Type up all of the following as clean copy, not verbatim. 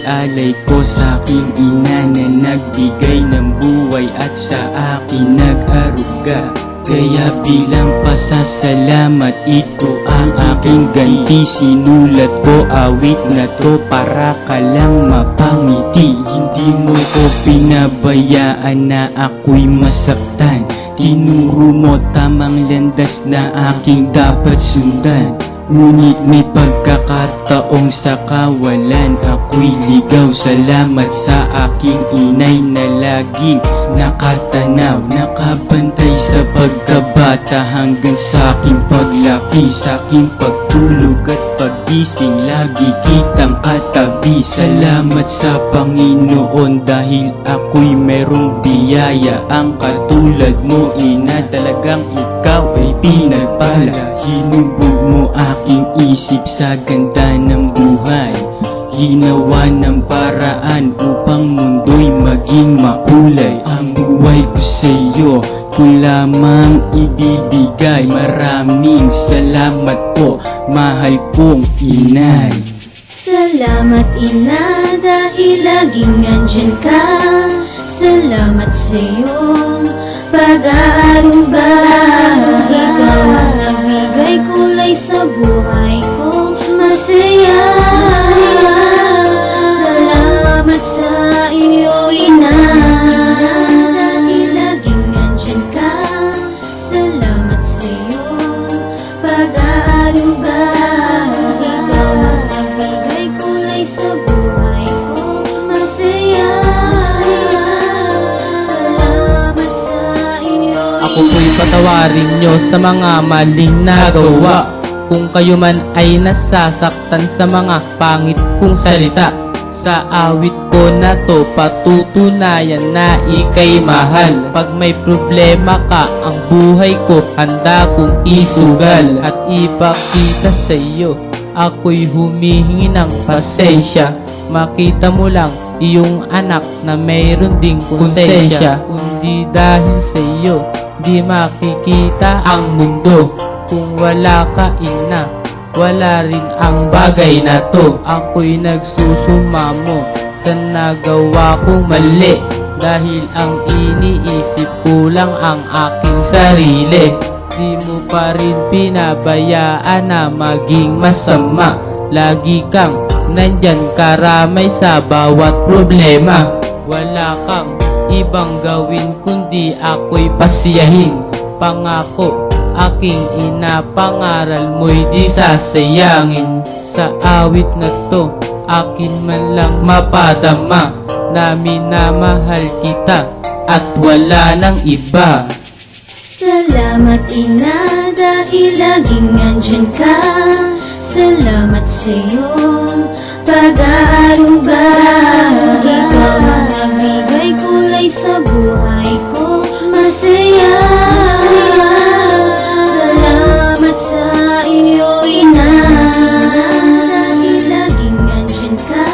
alay ko sa aking ina na nagbigay ng buhay at sa akin nag-aruga. Kaya bilang pasasalamat, ito ang aking ganti. Sinulat ko awit na to para ka lang mapangiti. Hindi mo ko pinabayaan na ako'y masaktan. Tinuro mo tamang landas na aking dapat sundan. Ngunit may pagkakataong sa kawalan ako'y ligaw. Salamat sa aking inay na laging nakatanaw, nakabantay sa pagkabata hanggang sa aking paglaki, sa aking pagtulog at pagising, lagi kitang katabi. Salamat sa Panginoon dahil ako'y merong biyaya. Ang katulad mo, ina, talagang ikaw ay pinagpala. Hinubog mo aking isip sa ganda ng buhay. Ginawa ng paraan upang mundo'y maging makulay. Ang buhay ko sa'yo ko lamang ibibigay. Maraming salamat po, mahal kong inay. Salamat ina dahil laging nandyan ka. Salamat sa iyong pag-aaruga. Ikaw ang nagbigay kulay sa buhay ko. Masaya. Salamat sa iyo ina dahil laging nandyan ka. Salamat sa iyong pag-aaruga. Ikaw ang nagbigay kulay sa buhay ko. Masaya. Salamat sa iyo ina. Ako po'y patawarin nyo sa mga maling nagawa. Kung kayo man ay nasasaktan sa mga pangit kong salita, sa awit ko na to patutunayan na ika'y mahal. Pag may problema ka, ang buhay ko handa kong isugal at ipakita sa iyo. Ako'y humihingi ng pasensya. Makita mo lang iyong anak na mayroon ding konsensya. Kundi dahil sa iyo, di makikita ang mundo. Kung wala ka ina, wala rin ang bagay na to. Ako'y nagsusumamo sa nagawa kong mali, dahil ang iniisip ko lang ang aking sarili. Di mo pa rin pinabayaan na maging masama. Lagi kang nandyan karamay sa bawat problema. Wala kang ibang gawin kundi ako'y pasiyahin. Pangako aking ina, pangaral mo'y di sasayangin. Sa awit na to, akin man lang mapadama na minamahal kita at wala nang iba. Salamat ina dahil laging nandyan ka. Salamat sa iyong pag-aaruga. Ikaw ang nagbigay kulay sa buhay ko. Masaya. Salamat sa iyo ina dahil laging nandyan ka.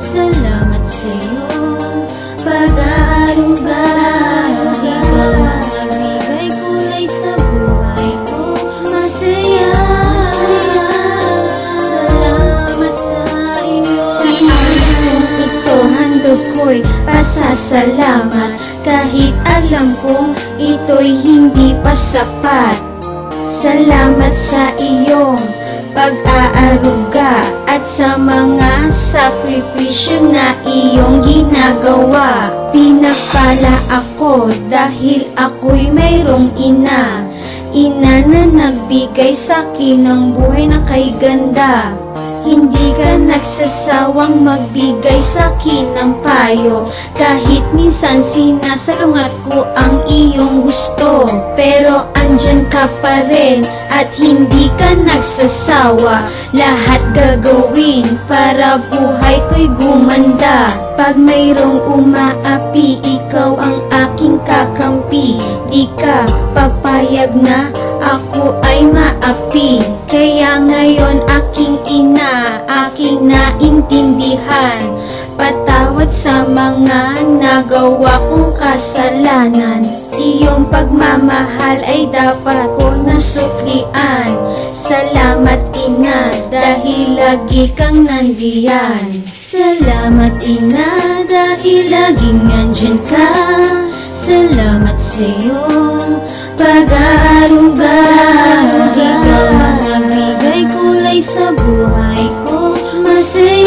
Salamat sa iyong pag-aaruga. Ikaw ang nagbigay kulay sa buhay ko. Masaya. Salamat sa iyo ina. Sa awit kong ito, handog ko'y pasasalamat. Kahit alam kong ito'y hindi pa sapat. Salamat sa iyong pag-aaruga at sa mga sakripisyo na iyong ginagawa. Pinagpala ako dahil ako'y mayroong ina. Ina na nagbigay sa'kin ng buhay na kay ganda. Hindi ka nagsasawang magbigay sa'kin ng payo. Kahit minsan sinasalungat ko ang iyong gusto, pero andyan ka pa rin at hindi ka nagsasawa. Lahat gagawin para buhay ko'y gumanda. Pag mayroong umaapi, ikaw ang aking kakampi. Di ka papayag na ako ay maapi. Kaya ngayon aking ina, aking naintindihan. Patawad sa mga nagawa kong kasalanan. Iyong pagmamahal ay dapat ko nasuklian. Salamat ina, dahil lagi kang nandiyan. Salamat ina dahil laging nandyan ka. Salamat sa iyong pag-aaruga. Ikaw ang nagbigay kulay sa buhay ko. Masaya